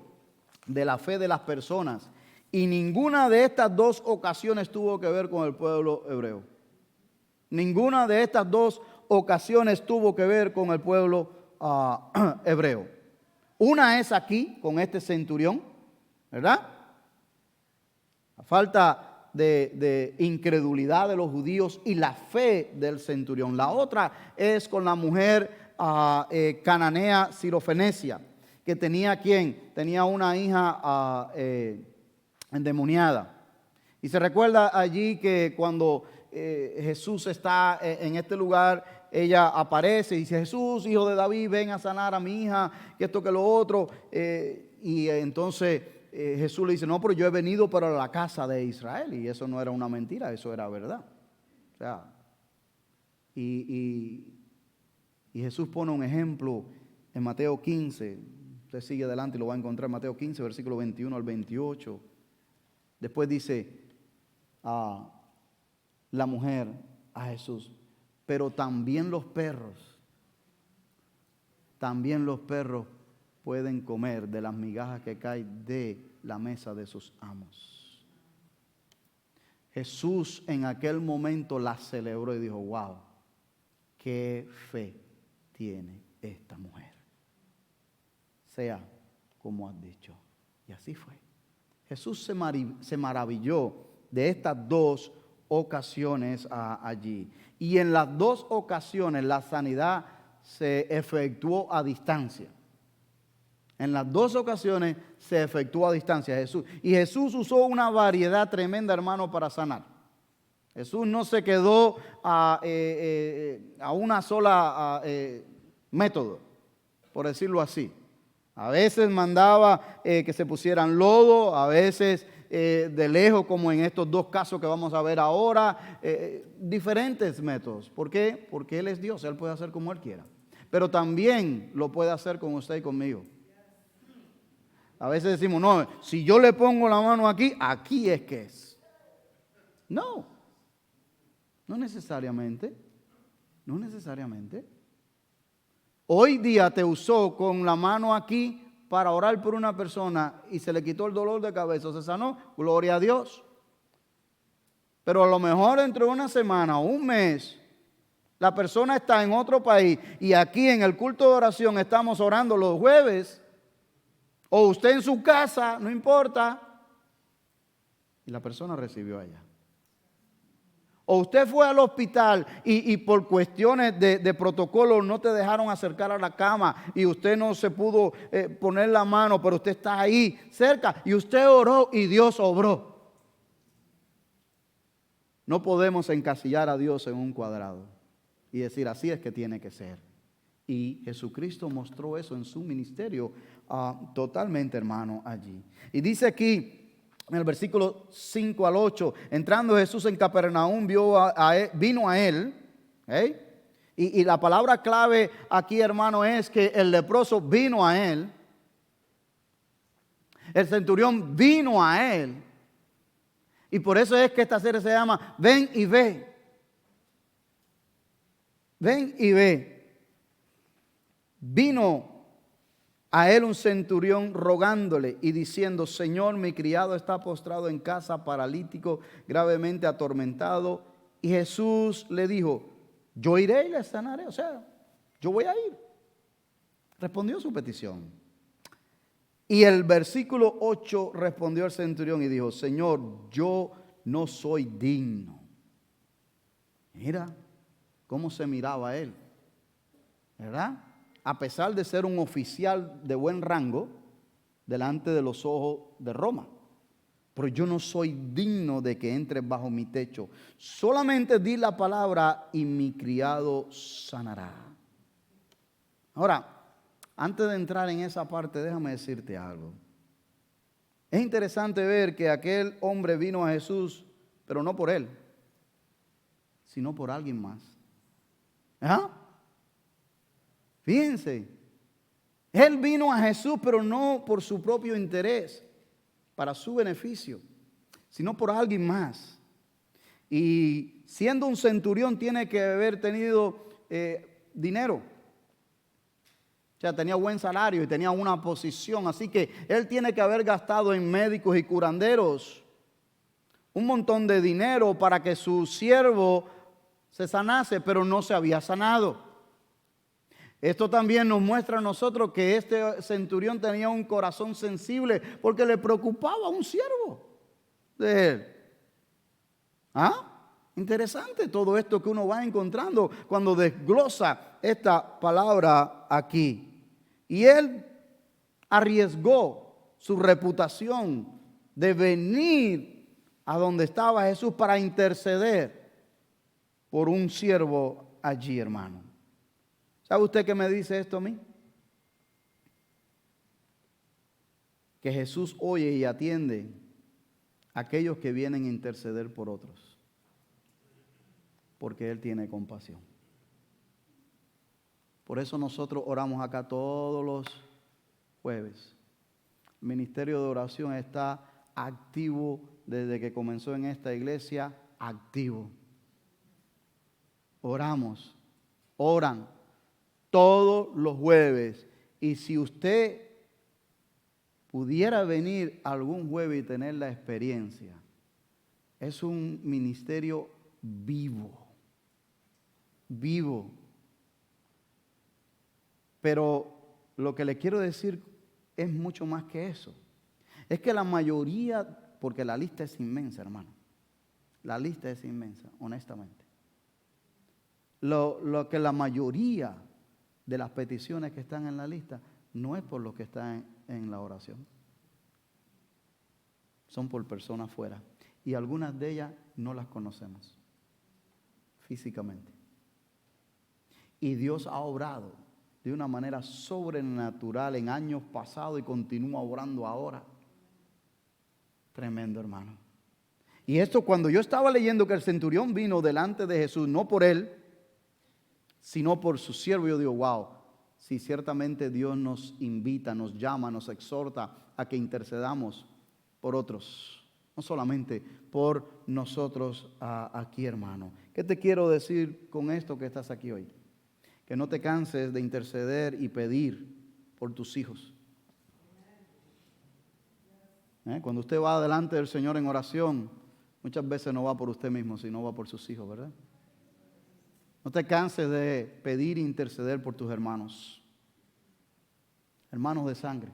de la fe de las personas y ninguna de estas dos ocasiones tuvo que ver con el pueblo hebreo? Ninguna de estas dos ocasiones tuvo que ver con el pueblo hebreo. Una es aquí, con este centurión, ¿verdad? falta de incredulidad de los judíos y la fe del centurión. La otra es con la mujer cananea sirofenicia, que tenía ¿quién? Tenía una hija endemoniada. Y se recuerda allí que cuando Jesús está en este lugar, ella aparece y dice: Jesús, hijo de David, ven a sanar a mi hija, que esto, que lo otro. Y entonces Jesús le dice: no, pero yo he venido para la casa de Israel. Y eso no era una mentira, eso era verdad. O sea, y Jesús pone un ejemplo en Mateo 15. Usted sigue adelante y lo va a encontrar en Mateo 15, versículo 21 al 28. Después dice la mujer a Jesús: pero también los perros pueden comer de las migajas que caen de la mesa de sus amos. Jesús en aquel momento la celebró y dijo: wow, qué fe tiene esta mujer. Sea como has dicho. Y así fue. Jesús se maravilló de estas dos ocasiones allí. Y en las dos ocasiones la sanidad se efectuó a distancia. En las dos ocasiones se efectuó a distancia Jesús. Y Jesús usó una variedad tremenda, hermano, para sanar. Jesús no se quedó a una sola método, por decirlo así. A veces mandaba que se pusieran lodo, a veces de lejos, como en estos dos casos que vamos a ver ahora, diferentes métodos. ¿Por qué? Porque Él es Dios, Él puede hacer como Él quiera. Pero también lo puede hacer con usted y conmigo. A veces decimos: no, si yo le pongo la mano aquí, aquí es que es. No, no necesariamente, no necesariamente. Hoy día te usó con la mano aquí para orar por una persona y se le quitó el dolor de cabeza, se sanó, gloria a Dios. Pero a lo mejor dentro de una semana o un mes, la persona está en otro país y aquí en el culto de oración estamos orando los jueves, o usted en su casa, no importa, y la persona recibió allá. O usted fue al hospital y por cuestiones de protocolo no te dejaron acercar a la cama y usted no se pudo poner la mano, pero usted está ahí cerca y usted oró y Dios obró. No podemos encasillar a Dios en un cuadrado y decir: así es que tiene que ser. Y Jesucristo mostró eso en su ministerio totalmente, hermano, allí. Y dice aquí, en el versículo 5 al 8, entrando Jesús en Capernaum, vino a él. Y la palabra clave aquí, hermano, es que el leproso vino a él. El centurión vino a él. Y por eso es que esta serie se llama Ven y Ve. Ven y ve. Vino a él un centurión rogándole y diciendo: Señor, mi criado está postrado en casa, paralítico, gravemente atormentado. Y Jesús le dijo: yo iré y le sanaré. O sea, yo voy a ir. Respondió su petición. Y el versículo 8 respondió el centurión y dijo: Señor, yo no soy digno. Mira cómo se miraba él, ¿verdad? A pesar de ser un oficial de buen rango delante de los ojos de Roma. Pero yo no soy digno de que entres bajo mi techo. Solamente di la palabra y mi criado sanará. Ahora, antes de entrar en esa parte, déjame decirte algo. Es interesante ver que aquel hombre vino a Jesús, pero no por él, sino por alguien más. ¿Ah? Fíjense, él vino a Jesús, pero no por su propio interés, para su beneficio, sino por alguien más. Y siendo un centurión tiene que haber tenido dinero. O sea, tenía buen salario y tenía una posición, así que él tiene que haber gastado en médicos y curanderos un montón de dinero para que su siervo se sanase, pero no se había sanado. Esto también nos muestra a nosotros que este centurión tenía un corazón sensible porque le preocupaba a un siervo. de él. ¿Ah? Interesante todo esto que uno va encontrando cuando desglosa esta palabra aquí. Y él arriesgó su reputación de venir a donde estaba Jesús para interceder por un siervo allí, hermano. ¿Sabe usted qué me dice esto a mí? Que Jesús oye y atiende a aquellos que vienen a interceder por otros, porque Él tiene compasión. Por eso nosotros oramos acá todos los jueves. El ministerio de oración está activo desde que comenzó en esta iglesia, activo. Oramos, oran todos los jueves. Y si usted pudiera venir algún jueves y tener la experiencia, es un ministerio vivo, vivo. Pero lo que le quiero decir es mucho más que eso. Es que la mayoría, porque la lista es inmensa, hermano. La lista es inmensa, honestamente. Lo que la mayoría de las peticiones que están en la lista no es por lo que están en la oración. Son por personas fuera. Y algunas de ellas no las conocemos físicamente. Y Dios ha obrado de una manera sobrenatural en años pasados y continúa obrando ahora. Tremendo, hermano. Y esto, cuando yo estaba leyendo que el centurión vino delante de Jesús, no por él, sino por su siervo, yo digo, wow, si ciertamente Dios nos invita, nos llama, nos exhorta a que intercedamos por otros, no solamente por nosotros aquí, hermano. ¿Qué te quiero decir con esto que estás aquí hoy? Que no te canses de interceder y pedir por tus hijos. Cuando usted va delante del Señor en oración, muchas veces no va por usted mismo, sino va por sus hijos, ¿verdad? No te canses de pedir e interceder por tus hermanos, hermanos de sangre.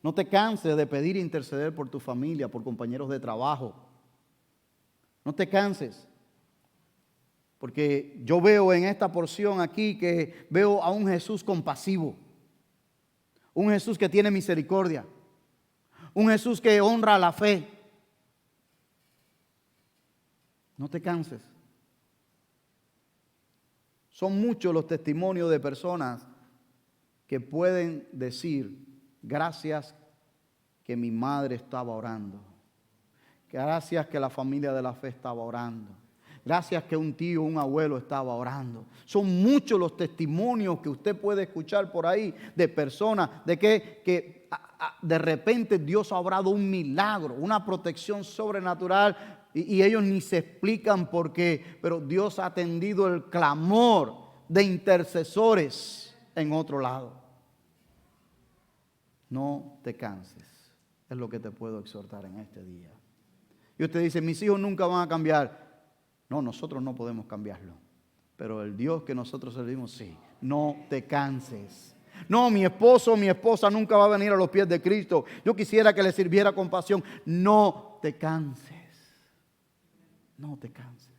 No te canses de pedir e interceder por tu familia, por compañeros de trabajo. No te canses. Porque yo veo en esta porción aquí que veo a un Jesús compasivo. Un Jesús que tiene misericordia. Un Jesús que honra la fe. No te canses. Son muchos los testimonios de personas que pueden decir, gracias que mi madre estaba orando. Gracias que la familia de la fe estaba orando. Gracias que un tío, un abuelo estaba orando. Son muchos los testimonios que usted puede escuchar por ahí de personas de que de repente Dios ha obrado un milagro, una protección sobrenatural y ellos ni se explican por qué, pero Dios ha atendido el clamor de intercesores en otro lado. No te canses, es lo que te puedo exhortar en este día. Y usted dice, mis hijos nunca van a cambiar. No, nosotros no podemos cambiarlo. Pero el Dios que nosotros servimos, sí. No te canses. No, mi esposo o mi esposa nunca va a venir a los pies de Cristo. Yo quisiera que le sirviera con pasión. No te canses. No te canses.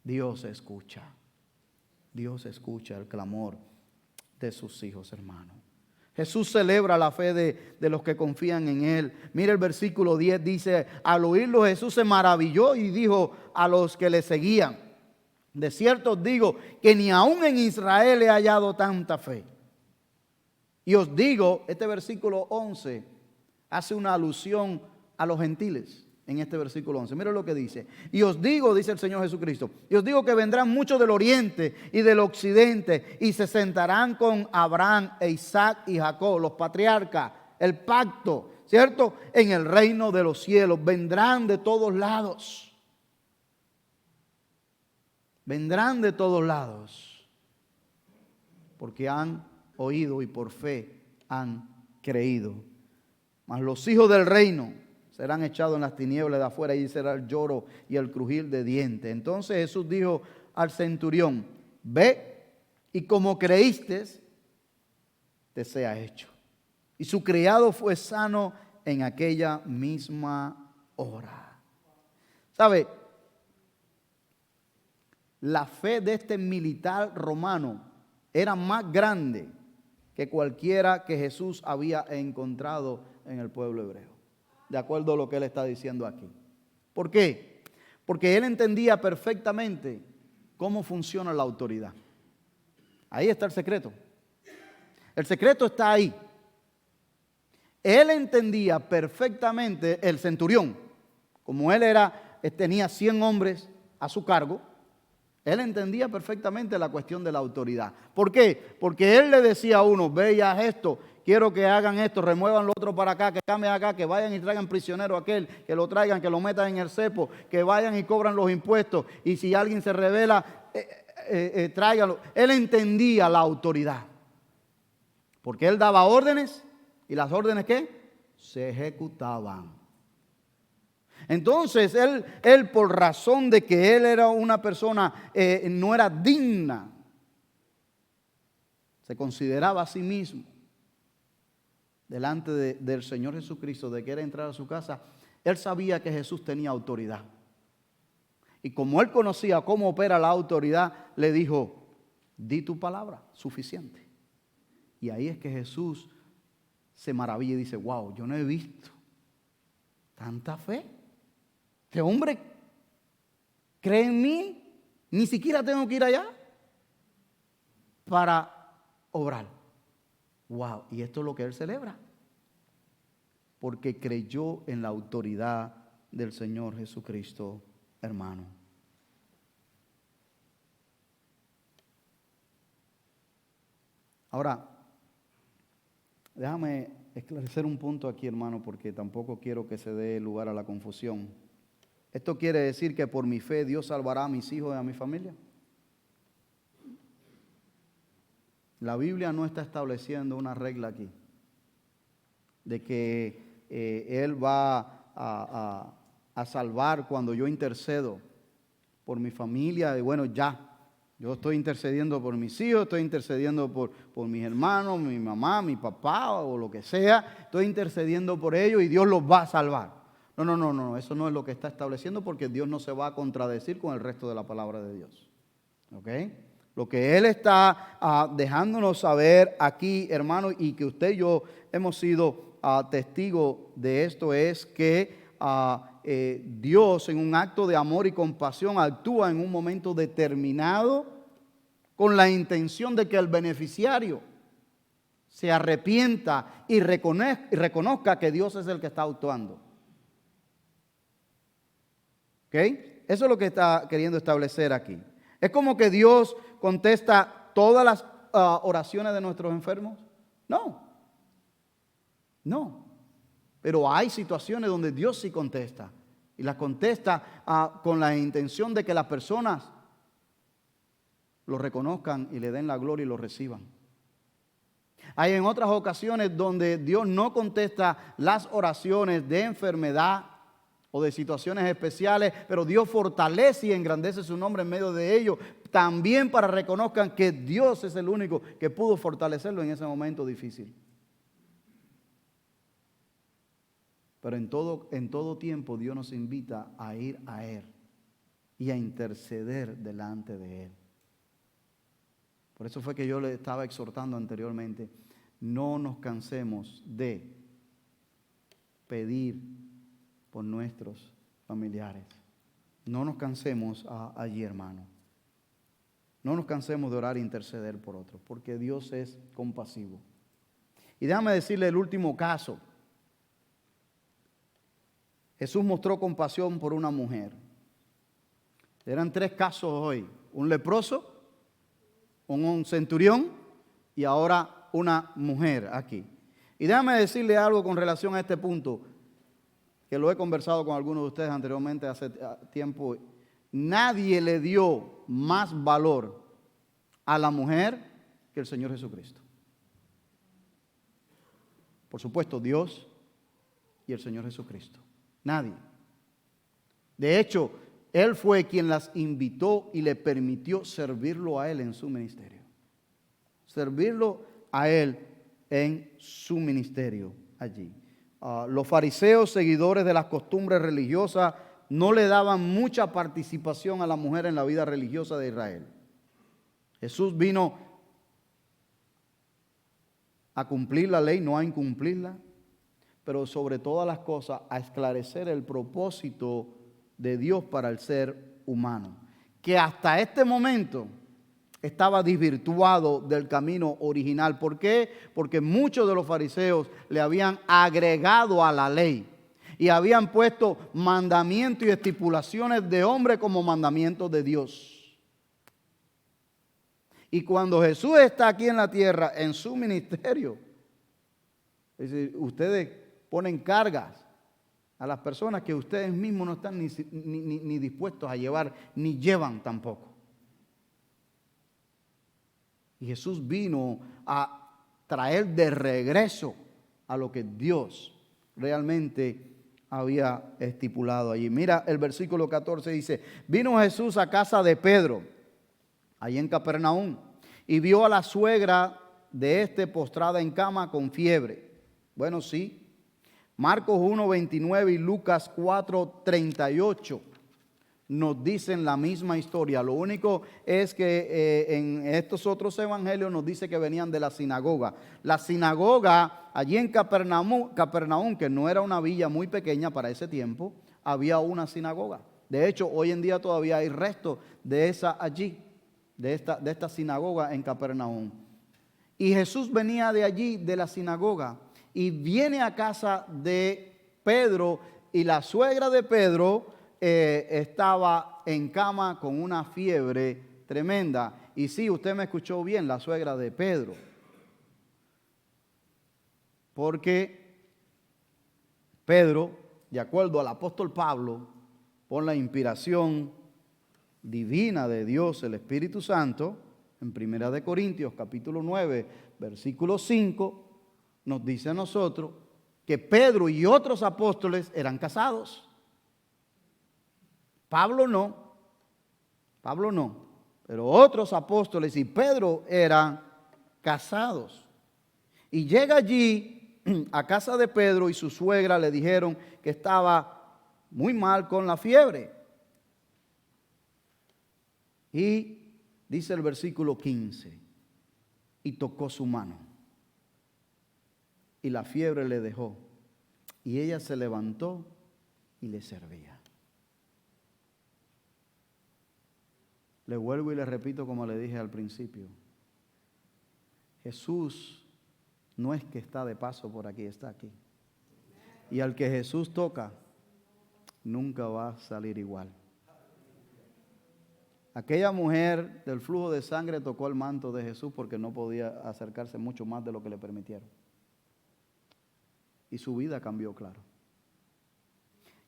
Dios escucha. Dios escucha el clamor de sus hijos, hermanos. Jesús celebra la fe de los que confían en Él. Mira el versículo 10, dice, al oírlo Jesús se maravilló y dijo a los que le seguían, de cierto os digo que ni aún en Israel he hallado tanta fe. Y os digo, este versículo 11 hace una alusión a los gentiles. En este versículo 11, mira lo que dice. Y os digo, dice el Señor Jesucristo, y os digo que vendrán muchos del oriente y del occidente y se sentarán con Abraham e Isaac y Jacob, los patriarcas, el pacto, ¿cierto? En el reino de los cielos. Vendrán de todos lados. Vendrán de todos lados. Porque han oído y por fe han creído. Mas los hijos del reino serán echados en las tinieblas de afuera y será el lloro y el crujir de dientes. Entonces Jesús dijo al centurión, ve y como creíste, te sea hecho. Y su criado fue sano en aquella misma hora. ¿Sabe? La fe de este militar romano era más grande que cualquiera que Jesús había encontrado en el pueblo hebreo, de acuerdo a lo que él está diciendo aquí. ¿Por qué? Porque él entendía perfectamente cómo funciona la autoridad. Ahí está el secreto. El secreto está ahí. Él entendía perfectamente el centurión, como él tenía 100 hombres a su cargo. Él entendía perfectamente la cuestión de la autoridad. ¿Por qué? Porque él le decía a uno, ve y haz esto, quiero que hagan esto, remuevan lo otro para acá, que cambien acá, que vayan y traigan prisionero a aquel, que lo traigan, que lo metan en el cepo, que vayan y cobran los impuestos, y si alguien se rebela, tráiganlo. Él entendía la autoridad, porque él daba órdenes, y las órdenes ¿qué? Se ejecutaban. Entonces, él por razón de que él era una persona, no era digna, se consideraba a sí mismo delante del Señor Jesucristo, de que era entrar a su casa. Él sabía que Jesús tenía autoridad. Y como él conocía cómo opera la autoridad, le dijo, di tu palabra, suficiente. Y ahí es que Jesús se maravilla y dice, wow, yo no he visto tanta fe. Este hombre cree en mí, ni siquiera tengo que ir allá para obrar. Wow, y esto es lo que él celebra, porque creyó en la autoridad del Señor Jesucristo, hermano. Ahora, déjame esclarecer un punto aquí, hermano, porque tampoco quiero que se dé lugar a la confusión. ¿Esto quiere decir que por mi fe Dios salvará a mis hijos y a mi familia? La Biblia no está estableciendo una regla aquí de que Él va a salvar cuando yo intercedo por mi familia. Y bueno, ya, yo estoy intercediendo por mis hijos, estoy intercediendo por mis hermanos, mi mamá, mi papá o lo que sea. Estoy intercediendo por ellos y Dios los va a salvar. No, eso no es lo que está estableciendo, porque Dios no se va a contradecir con el resto de la palabra de Dios. ¿Ok? Lo que Él está dejándonos saber aquí, hermano, y que usted y yo hemos sido testigos de esto, es que Dios, en un acto de amor y compasión, actúa en un momento determinado con la intención de que el beneficiario se arrepienta y reconozca que Dios es el que está actuando. ¿Ok? Eso es lo que está queriendo establecer aquí. ¿Es como que Dios contesta todas las oraciones de nuestros enfermos? No. Pero hay situaciones donde Dios sí contesta. Y las contesta con la intención de que las personas lo reconozcan y le den la gloria y lo reciban. Hay en otras ocasiones donde Dios no contesta las oraciones de enfermedad o de situaciones especiales, pero Dios fortalece y engrandece su nombre en medio de ellos, también para que reconozcan que Dios es el único que pudo fortalecerlo en ese momento difícil. Pero en todo tiempo Dios nos invita a ir a Él y a interceder delante de Él. Por eso fue que yo le estaba exhortando anteriormente, no nos cansemos de pedir por nuestros familiares. No nos cansemos allí, hermano. No nos cansemos de orar e interceder por otros, porque Dios es compasivo. Y déjame decirle el último caso. Jesús mostró compasión por una mujer. Eran 3 casos hoy: un leproso, un centurión y ahora una mujer aquí. Y déjame decirle algo con relación a este punto, que lo he conversado con algunos de ustedes anteriormente hace tiempo. Nadie le dio más valor a la mujer que el Señor Jesucristo. Por supuesto, Dios y el Señor Jesucristo. Nadie. De hecho, Él fue quien las invitó y le permitió servirlo a Él en su ministerio. Servirlo a Él en su ministerio allí. Los fariseos, seguidores de las costumbres religiosas, no le daban mucha participación a la mujer en la vida religiosa de Israel. Jesús vino a cumplir la ley, no a incumplirla, pero sobre todas las cosas a esclarecer el propósito de Dios para el ser humano, que hasta este momento estaba desvirtuado del camino original. ¿Por qué? Porque muchos de los fariseos le habían agregado a la ley y habían puesto mandamientos y estipulaciones de hombre como mandamientos de Dios. Y cuando Jesús está aquí en la tierra, en su ministerio, es decir, ustedes ponen cargas a las personas que ustedes mismos no están ni dispuestos a llevar, ni llevan tampoco. Y Jesús vino a traer de regreso a lo que Dios realmente había estipulado allí. Mira, el versículo 14 dice: vino Jesús a casa de Pedro, allí en Capernaum, y vio a la suegra de este postrada en cama con fiebre. Bueno, sí. Marcos 1:29 y Lucas 4:38 nos dicen la misma historia. Lo único es que en estos otros evangelios nos dice que venían de la sinagoga. La sinagoga allí en Capernaum, que no era una villa muy pequeña para ese tiempo, había una sinagoga. De hecho, hoy en día todavía hay restos de esa allí, de esta sinagoga en Capernaum. Y Jesús venía de allí, de la sinagoga, y viene a casa de Pedro, y la suegra de Pedro estaba en cama con una fiebre tremenda. Y sí, usted me escuchó bien, la suegra de Pedro. Porque Pedro, de acuerdo al apóstol Pablo, por la inspiración divina de Dios, el Espíritu Santo, en 1 de Corintios capítulo 9, versículo 5, nos dice a nosotros que Pedro y otros apóstoles eran casados. Pablo no, pero otros apóstoles y Pedro eran casados. Y llega allí a casa de Pedro y su suegra le dijeron que estaba muy mal con la fiebre. Y dice el versículo 15, y tocó su mano, y la fiebre le dejó, y ella se levantó y le servía. Le vuelvo y le repito como le dije al principio. Jesús no es que está de paso por aquí, está aquí. Y al que Jesús toca, nunca va a salir igual. Aquella mujer del flujo de sangre tocó el manto de Jesús porque no podía acercarse mucho más de lo que le permitieron. Y su vida cambió, claro.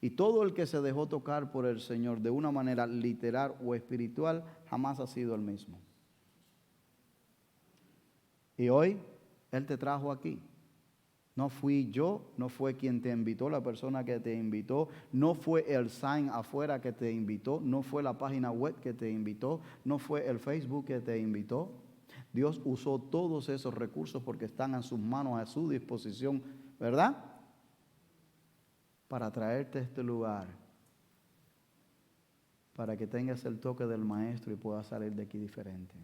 Y todo el que se dejó tocar por el Señor de una manera literal o espiritual jamás ha sido el mismo. Y hoy Él te trajo aquí. No fui yo, no fue quien te invitó, la persona que te invitó, no fue el sign afuera que te invitó, no fue la página web que te invitó, no fue el Facebook que te invitó. Dios usó todos esos recursos porque están en sus manos, a su disposición, ¿verdad? Para traerte a este lugar, para que tengas el toque del Maestro y puedas salir de aquí diferente.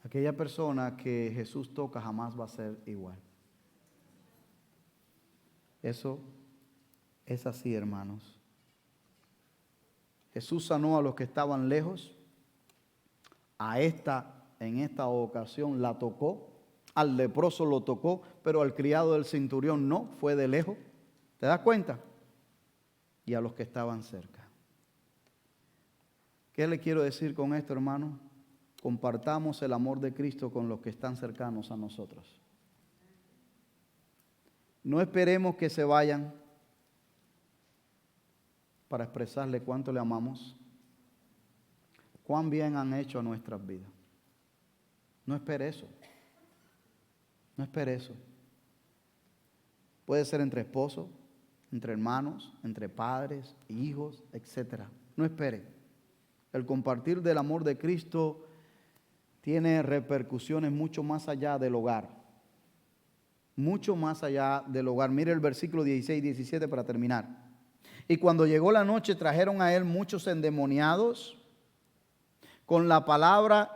Aquella persona que Jesús toca jamás va a ser igual. Eso es así, hermanos. Jesús sanó a los que estaban lejos. En esta ocasión la tocó. Al leproso lo tocó, pero al criado del centurión no, fue de lejos. ¿Te das cuenta? Y a los que estaban cerca. ¿Qué le quiero decir con esto, hermano? Compartamos el amor de Cristo con los que están cercanos a nosotros. No esperemos que se vayan para expresarle cuánto le amamos, cuán bien han hecho a nuestras vidas. No espere eso. No espere eso. Puede ser entre esposos, entre hermanos, entre padres, hijos, etc. No espere. El compartir del amor de Cristo tiene repercusiones mucho más allá del hogar. mucho más allá del hogar. Mire el versículo 16 y 17 para terminar. Y cuando llegó la noche trajeron a él muchos endemoniados con la palabra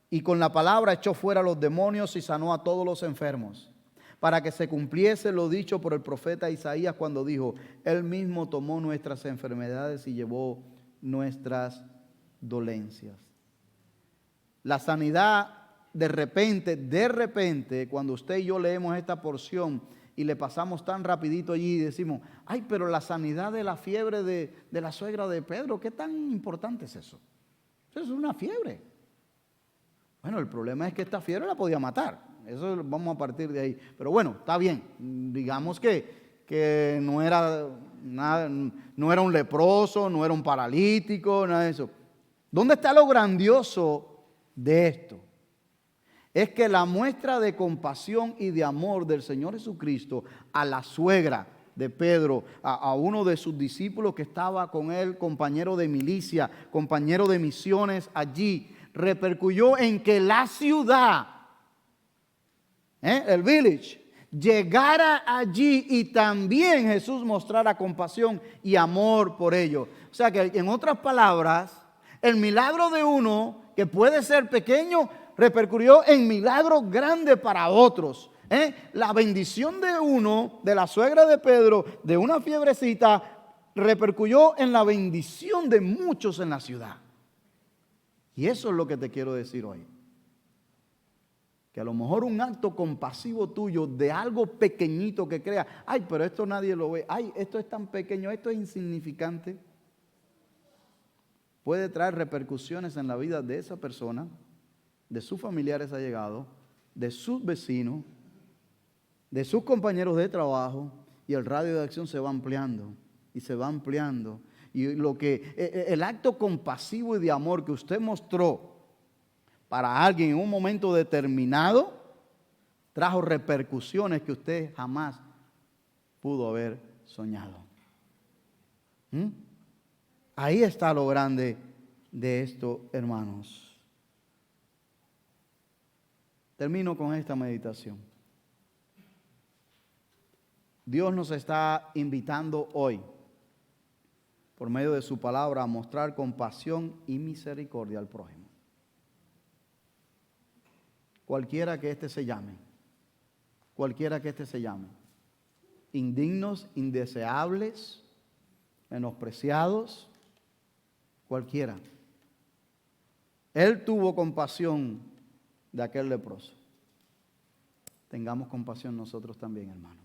echó fuera los demonios y sanó a todos los enfermos, para que se cumpliese lo dicho por el profeta Isaías cuando dijo: Él mismo tomó nuestras enfermedades y llevó nuestras dolencias. La sanidad de repente, cuando usted y yo leemos esta porción y le pasamos tan rapidito allí y decimos: ay, pero la sanidad de la fiebre de la suegra de Pedro, ¿qué tan importante es eso? Eso es una fiebre. Bueno, el problema es que esta fiebre la podía matar. Eso vamos a partir de ahí. Pero bueno, está bien. Digamos que no era nada, no era un leproso, no era un paralítico, nada de eso. ¿Dónde está lo grandioso de esto? Es que la muestra de compasión y de amor del Señor Jesucristo a la suegra de Pedro, a uno de sus discípulos que estaba con él, compañero de milicia, compañero de misiones allí, repercutió en que la ciudad, el village, llegara allí y también Jesús mostrara compasión y amor por ellos. O sea que, en otras palabras, el milagro de uno, que puede ser pequeño, repercutió en milagro grande para otros. La bendición de uno, de la suegra de Pedro, de una fiebrecita, repercutió en la bendición de muchos en la ciudad. Y eso es lo que te quiero decir hoy. Que a lo mejor un acto compasivo tuyo de algo pequeñito que creas: ay, pero esto nadie lo ve, ay, esto es tan pequeño, esto es insignificante, puede traer repercusiones en la vida de esa persona, de sus familiares allegados, de sus vecinos, de sus compañeros de trabajo, y el radio de acción se va ampliando y se va ampliando. Y el acto compasivo y de amor que usted mostró para alguien en un momento determinado trajo repercusiones que usted jamás pudo haber soñado. Ahí está lo grande de esto, hermanos. Termino con esta meditación. Dios nos está invitando hoy, por medio de su palabra, a mostrar compasión y misericordia al prójimo. Cualquiera que éste se llame, cualquiera que éste se llame, indignos, indeseables, menospreciados, cualquiera. Él tuvo compasión de aquel leproso. Tengamos compasión nosotros también, hermano.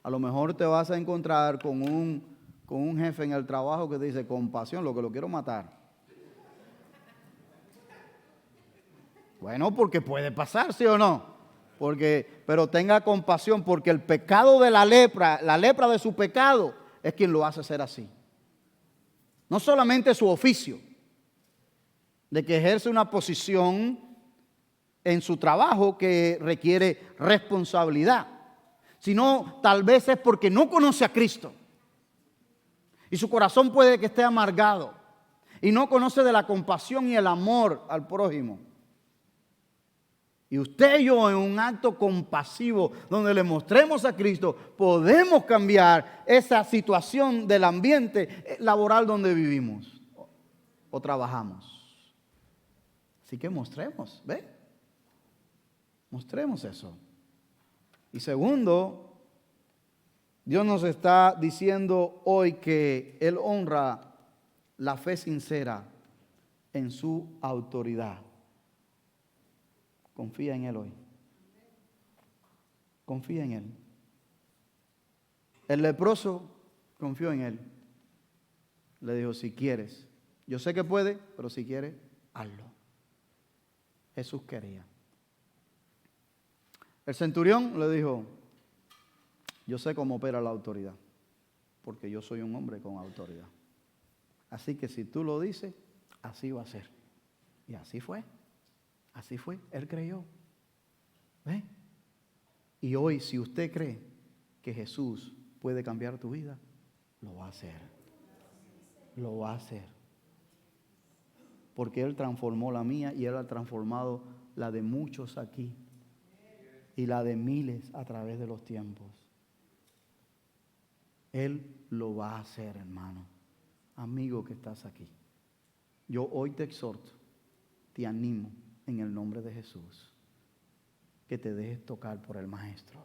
A lo mejor te vas a encontrar con un jefe en el trabajo que te dice: compasión, lo que lo quiero matar. Bueno, porque puede pasar, ¿sí o no? Pero tenga compasión, porque el pecado de la lepra de su pecado, es quien lo hace ser así. No solamente su oficio, de que ejerce una posición en su trabajo que requiere responsabilidad, sino tal vez es porque no conoce a Cristo. Y su corazón puede que esté amargado y no conoce de la compasión y el amor al prójimo. Y usted y yo, en un acto compasivo donde le mostremos a Cristo, podemos cambiar esa situación del ambiente laboral donde vivimos o trabajamos. Así que mostremos, ¿ve? Mostremos eso. Y segundo, Dios nos está diciendo hoy que Él honra la fe sincera en su autoridad. Confía en Él hoy. Confía en Él. El leproso confió en Él. Le dijo: si quieres, yo sé que puede, pero si quieres, hazlo. Jesús quería. El centurión le dijo: yo sé cómo opera la autoridad, porque yo soy un hombre con autoridad. Así que si tú lo dices, así va a ser. Y así fue. Así fue. Él creyó. ¿Ve? Y hoy, si usted cree que Jesús puede cambiar tu vida, lo va a hacer. Lo va a hacer. Porque Él transformó la mía y Él ha transformado la de muchos aquí. y la de miles a través de los tiempos. Él lo va a hacer, hermano. Amigo que estás aquí. Yo hoy te exhorto, te animo en el nombre de Jesús, que te dejes tocar por el Maestro.